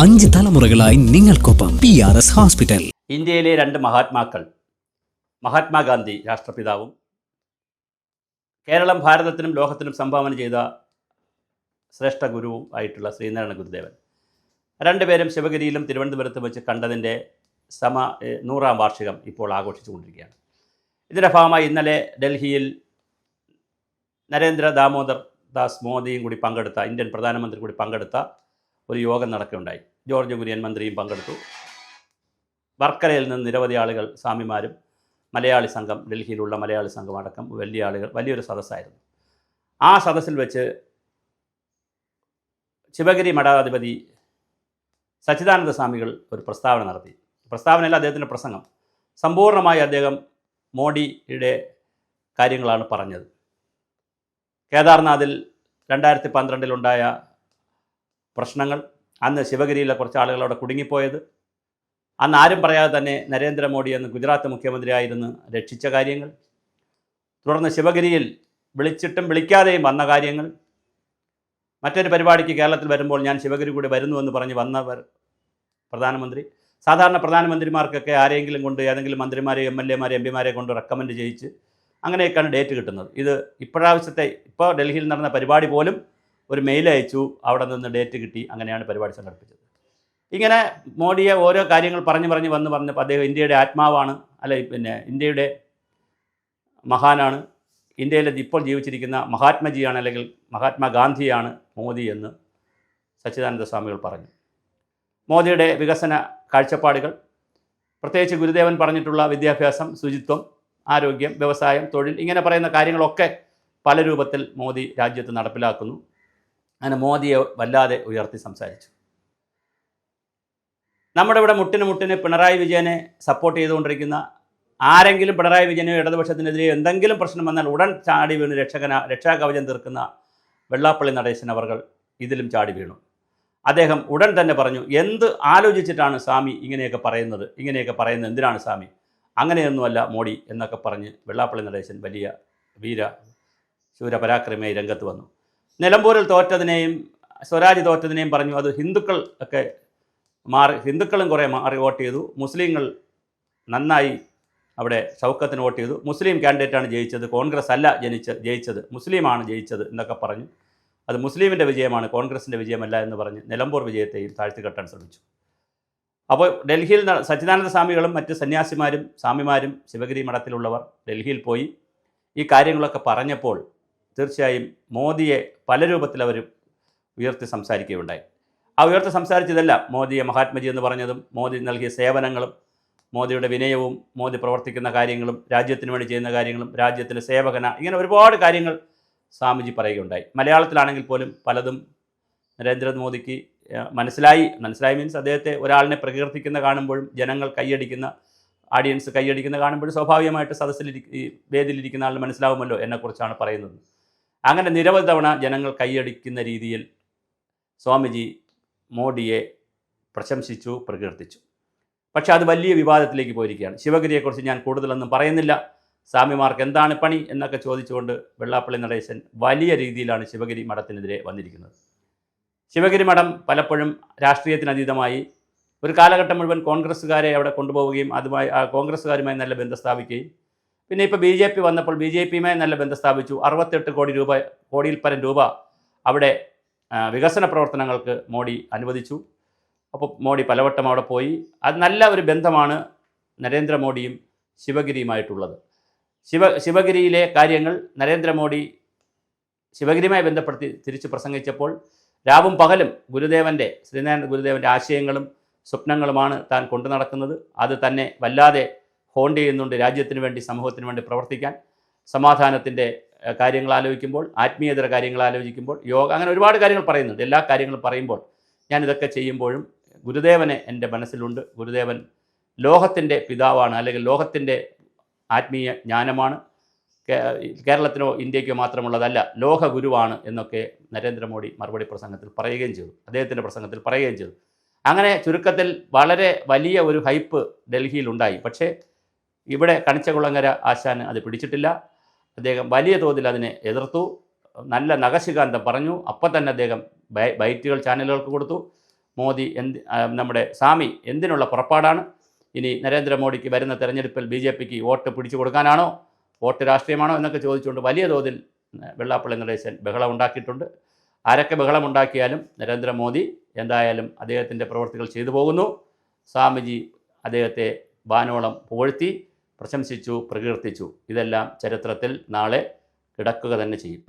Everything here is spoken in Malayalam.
5 തലമുറകളായി നിങ്ങൾക്കൊപ്പം PRS ഹോസ്പിറ്റൽ. ഇന്ത്യയിലെ രണ്ട് മഹാത്മാക്കൾ, മഹാത്മാഗാന്ധി രാഷ്ട്രപിതാവും കേരളം ഭാരതത്തിനും ലോകത്തിനും സംഭാവന ചെയ്ത ശ്രേഷ്ഠ ഗുരുവും ആയിട്ടുള്ള ശ്രീനാരായണ ഗുരുദേവൻ, രണ്ടുപേരും ശിവഗിരിയിലും തിരുവനന്തപുരത്തും വെച്ച് കണ്ടതിൻ്റെ 100ാം വാർഷികം ഇപ്പോൾ ആഘോഷിച്ചുകൊണ്ടിരിക്കുകയാണ്. ഇതിൻ്റെ ഭാഗമായി ഇന്നലെ ഡൽഹിയിൽ നരേന്ദ്ര ദാമോദർ ദാസ് മോദിയും കൂടി പങ്കെടുത്ത, ഇന്ത്യൻ പ്രധാനമന്ത്രി കൂടി പങ്കെടുത്ത ഒരു യോഗം നടക്കുകയുണ്ടായി. ജോർജ് കുര്യൻ മന്ത്രിയും പങ്കെടുത്തു. വർക്കലയിൽ നിന്ന് നിരവധി ആളുകൾ, സ്വാമിമാരും മലയാളി സംഘം, ഡൽഹിയിലുള്ള മലയാളി സംഘം അടക്കം വലിയ ആളുകൾ, വലിയൊരു സദസ്സായിരുന്നു. ആ സദസ്സിൽ വെച്ച് ശിവഗിരി മഠാധിപതി സച്ചിദാനന്ദ സ്വാമികൾ ഒരു പ്രസ്താവന നടത്തി. പ്രസ്താവനയിൽ അദ്ദേഹത്തിൻ്റെ പ്രസംഗം സമ്പൂർണ്ണമായി അദ്ദേഹം മോഡിയുടെ കാര്യങ്ങളാണ് പറഞ്ഞത്. കേദാർനാഥിൽ 2012 പ്രശ്നങ്ങൾ, അന്ന് ശിവഗിരിയിലെ കുറച്ച് ആളുകൾ അവിടെ കുടുങ്ങിപ്പോയത്, അന്ന് ആരും പറയാതെ തന്നെ നരേന്ദ്രമോദി എന്ന് ഗുജറാത്ത് മുഖ്യമന്ത്രിയായിരുന്നു രക്ഷിച്ച കാര്യങ്ങൾ, തുടർന്ന് ശിവഗിരിയിൽ വിളിച്ചിട്ടും വിളിക്കാതെയും വന്ന കാര്യങ്ങൾ, മറ്റൊരു പരിപാടിക്ക് കേരളത്തിൽ വരുമ്പോൾ ഞാൻ ശിവഗിരി കൂടി വരുന്നുവെന്ന് പറഞ്ഞ് വന്നവർ പ്രധാനമന്ത്രി. സാധാരണ പ്രധാനമന്ത്രിമാർക്കൊക്കെ ആരെങ്കിലും കൊണ്ട്, ഏതെങ്കിലും മന്ത്രിമാരെ, MLA മാരെ, MP മാരെ കൊണ്ട് റെക്കമെൻഡ് ചെയ്യിച്ച് അങ്ങനെയൊക്കെയാണ് ഡേറ്റ് കിട്ടുന്നത്. ഇത് ഇപ്പോൾ ഡൽഹിയിൽ നടന്ന പരിപാടി പോലും ഒരു മെയിൽ അയച്ചു, അവിടെ നിന്ന് ഡേറ്റ് കിട്ടി, അങ്ങനെയാണ് പരിപാടി സംഘടിപ്പിച്ചത്. ഇങ്ങനെ മോഡിയെ ഓരോ കാര്യങ്ങൾ പറഞ്ഞ് വന്നപ്പോൾ അദ്ദേഹം ഇന്ത്യയുടെ ആത്മാവാണ്, ഇന്ത്യയുടെ മഹാനാണ്, ഇന്ത്യയിൽ ഇപ്പോൾ ജീവിച്ചിരിക്കുന്ന മഹാത്മജിയാണ്, അല്ലെങ്കിൽ മഹാത്മാഗാന്ധിയാണ് മോദി എന്ന് സച്ചിദാനന്ദ സ്വാമികൾ പറഞ്ഞു. മോദിയുടെ വികസന കാഴ്ചപ്പാടുകൾ, പ്രത്യേകിച്ച് ഗുരുദേവൻ പറഞ്ഞിട്ടുള്ള വിദ്യാഭ്യാസം, ശുചിത്വം, ആരോഗ്യം, വ്യവസായം, തൊഴിൽ, ഇങ്ങനെ പറയുന്ന കാര്യങ്ങളൊക്കെ പല രൂപത്തിൽ മോദി രാജ്യത്ത് നടപ്പിലാക്കുന്നു. അങ്ങനെ മോദിയെ വല്ലാതെ ഉയർത്തി സംസാരിച്ചു. നമ്മുടെ ഇവിടെ മുട്ടിന് പിണറായി വിജയനെ സപ്പോർട്ട് ചെയ്തുകൊണ്ടിരിക്കുന്ന ആരെങ്കിലും, പിണറായി വിജയനോ ഇടതുപക്ഷത്തിനെതിരെ എന്തെങ്കിലും പ്രശ്നം വന്നാൽ ഉടൻ ചാടി വീണ് രക്ഷാകവചം തീർക്കുന്ന വെള്ളാപ്പള്ളി നടേശൻ അവർ ഇതിലും ചാടി വീണു. അദ്ദേഹം ഉടൻ തന്നെ പറഞ്ഞു, എന്ത് ആലോചിച്ചിട്ടാണ് സ്വാമി ഇങ്ങനെയൊക്കെ പറയുന്നത് എന്തിനാണ് സ്വാമി, അങ്ങനെയൊന്നുമല്ല മോഡി എന്നൊക്കെ പറഞ്ഞ് വെള്ളാപ്പള്ളി നടേശൻ വലിയ ശൂരപരാക്രമിയായി രംഗത്ത് വന്നു. നിലമ്പൂരിൽ തോറ്റതിനെയും സ്വരാജ് തോറ്റതിനെയും പറഞ്ഞു അത് ഹിന്ദുക്കളും കുറേ മാറി വോട്ട് ചെയ്തു, മുസ്ലിങ്ങൾ നന്നായി അവിടെ ഷൗക്കത്തിന് വോട്ട് ചെയ്തു, മുസ്ലിം കാൻഡിഡേറ്റാണ് ജയിച്ചത്, കോൺഗ്രസ് അല്ല ജയിച്ചത്, മുസ്ലിമാണ് ജയിച്ചത് എന്നൊക്കെ പറഞ്ഞു. അത് മുസ്ലിമിൻ്റെ വിജയമാണ്, കോൺഗ്രസിൻ്റെ വിജയമല്ല എന്ന് പറഞ്ഞ് നിലമ്പൂർ വിജയത്തെയും താഴ്ത്തിക്കെട്ടാൻ ശ്രമിച്ചു. അപ്പോൾ ഡൽഹിയിൽ സച്ചിദാനന്ദ സ്വാമികളും മറ്റ് സന്യാസിമാരും സ്വാമിമാരും ശിവഗിരി മഠത്തിലുള്ളവർ ഡൽഹിയിൽ പോയി ഈ കാര്യങ്ങളൊക്കെ പറഞ്ഞപ്പോൾ തീർച്ചയായും മോദിയെ പല രൂപത്തിൽ അവർ ഉയർത്തി സംസാരിക്കുകയുണ്ടായി. ആ ഉയർത്തി സംസാരിച്ചതല്ല മോദിയെ മഹാത്മജി എന്ന് പറഞ്ഞതും, മോദി നൽകിയ സേവനങ്ങളും, മോദിയുടെ വിനയവും, മോദി പ്രവർത്തിക്കുന്ന കാര്യങ്ങളും, രാജ്യത്തിന് വേണ്ടി ചെയ്യുന്ന കാര്യങ്ങളും, രാജ്യത്തിൻ്റെ സേവകന, ഇങ്ങനെ ഒരുപാട് കാര്യങ്ങൾ സ്വാമിജി പറയുകയുണ്ടായി. മലയാളത്തിലാണെങ്കിൽ പോലും പലതും നരേന്ദ്രമോദിക്ക് മനസ്സിലായി മീൻസ് അദ്ദേഹത്തെ ഒരാളിനെ പ്രകീർത്തിക്കുന്ന കാണുമ്പോഴും ജനങ്ങൾ ഓഡിയൻസ് കൈയടിക്കുന്ന കാണുമ്പോഴും സ്വാഭാവികമായിട്ട് വേദിയിലിരിക്കുന്ന ആളിന് മനസ്സിലാവുമല്ലോ എന്നെക്കുറിച്ചാണ് പറയുന്നത്. അങ്ങനെ നിരവധി തവണ ജനങ്ങൾ കൈയടിക്കുന്ന രീതിയിൽ സ്വാമിജി മോഡിയെ പ്രശംസിച്ചു, പ്രകീർത്തിച്ചു. പക്ഷേ അത് വലിയ വിവാദത്തിലേക്ക് പോയിരിക്കുകയാണ്. ശിവഗിരിയെക്കുറിച്ച് ഞാൻ കൂടുതലൊന്നും പറയുന്നില്ല, സ്വാമിമാർക്ക് എന്താണ് പണി എന്നൊക്കെ ചോദിച്ചുകൊണ്ട് വെള്ളാപ്പള്ളി നടേശൻ വലിയ രീതിയിലാണ് ശിവഗിരി മഠത്തിനെതിരെ വന്നിരിക്കുന്നത്. ശിവഗിരി മഠം പലപ്പോഴും രാഷ്ട്രീയത്തിനതീതമായി ഒരു കാലഘട്ടം മുഴുവൻ കോൺഗ്രസ്സുകാരെ അവിടെ കൊണ്ടുപോവുകയും കോൺഗ്രസ്സുകാരുമായി നല്ല ബന്ധം സ്ഥാപിക്കുകയും, പിന്നെ ഇപ്പോൾ BJP വന്നപ്പോൾ BJPയുമായി നല്ല ബന്ധം സ്ഥാപിച്ചു. 68 കോടിയിൽ പരം രൂപ അവിടെ വികസന പ്രവർത്തനങ്ങൾക്ക് മോഡി അനുവദിച്ചു. അപ്പോൾ മോഡി പലവട്ടം അവിടെ പോയി. അത് നല്ല ഒരു ബന്ധമാണ് നരേന്ദ്രമോദിയും ശിവഗിരിയുമായിട്ടുള്ളത്. ശിവഗിരിയിലെ കാര്യങ്ങൾ നരേന്ദ്രമോദി ശിവഗിരിയുമായി ബന്ധപ്പെടുത്തി തിരിച്ച് പ്രസംഗിച്ചപ്പോൾ രാവും പകലും ശ്രീനാരായണ ഗുരുദേവൻ്റെ ആശയങ്ങളും സ്വപ്നങ്ങളുമാണ് താൻ കൊണ്ടു നടക്കുന്നത്. അത് തന്നെ വല്ലാതെ ഹോണ്ട് ചെയ്യുന്നുണ്ട്. രാജ്യത്തിന് വേണ്ടി, സമൂഹത്തിന് വേണ്ടി പ്രവർത്തിക്കാൻ, സമാധാനത്തിൻ്റെ കാര്യങ്ങൾ ആലോചിക്കുമ്പോൾ, ആത്മീയതര കാര്യങ്ങൾ ആലോചിക്കുമ്പോൾ, യോഗ, അങ്ങനെ ഒരുപാട് കാര്യങ്ങൾ പറയുന്നുണ്ട്. എല്ലാ കാര്യങ്ങളും പറയുമ്പോൾ ഞാനിതൊക്കെ ചെയ്യുമ്പോഴും ഗുരുദേവനെ എൻ്റെ മനസ്സിലുണ്ട്. ഗുരുദേവൻ ലോകത്തിൻ്റെ പിതാവാണ്, അല്ലെങ്കിൽ ലോകത്തിൻ്റെ ആത്മീയ ജ്ഞാനമാണ്, കേരളത്തിനോ ഇന്ത്യക്കോ മാത്രമുള്ളതല്ല, ലോക ഗുരുവാണ് എന്നൊക്കെ നരേന്ദ്രമോദി മറുപടി പ്രസംഗത്തിൽ പറയുകയും ചെയ്തു, അദ്ദേഹത്തിൻ്റെ പ്രസംഗത്തിൽ പറയുകയും ചെയ്തു. അങ്ങനെ ചുരുക്കത്തിൽ വളരെ വലിയ ഒരു ഹൈപ്പ് ഡൽഹിയിലുണ്ടായി. പക്ഷേ ഇവിടെ കണിച്ചകുളങ്ങര ആശാന് അത് പിടിച്ചിട്ടില്ല. അദ്ദേഹം വലിയ തോതിൽ അതിനെ എതിർത്തു, നല്ല നഖശികാന്തം പറഞ്ഞു. അപ്പം തന്നെ അദ്ദേഹം ബൈറ്റുകൾ ചാനലുകൾക്ക് കൊടുത്തു. മോദി നമ്മുടെ സ്വാമി എന്തിനുള്ള പുറപ്പാടാണ്? ഇനി നരേന്ദ്രമോദിക്ക് വരുന്ന തെരഞ്ഞെടുപ്പിൽ BJPക്ക് വോട്ട് പിടിച്ചു കൊടുക്കാനാണോ, വോട്ട് രാഷ്ട്രീയമാണോ എന്നൊക്കെ ചോദിച്ചുകൊണ്ട് വലിയ തോതിൽ വെള്ളാപ്പള്ളി നടേശൻ ബഹളം ഉണ്ടാക്കിയിട്ടുണ്ട്. ആരൊക്കെ ബഹളമുണ്ടാക്കിയാലും നരേന്ദ്രമോദി എന്തായാലും അദ്ദേഹത്തിൻ്റെ പ്രവൃത്തികൾ ചെയ്തു പോകുന്നു. സ്വാമിജി അദ്ദേഹത്തെ വാനോളം പുകഴ്ത്തി, പ്രശംസിച്ചു, പ്രകീർത്തിച്ചു. ഇതെല്ലാം ചരിത്രത്തിൽ നാളെ കിടക്കുക തന്നെ ചെയ്യും.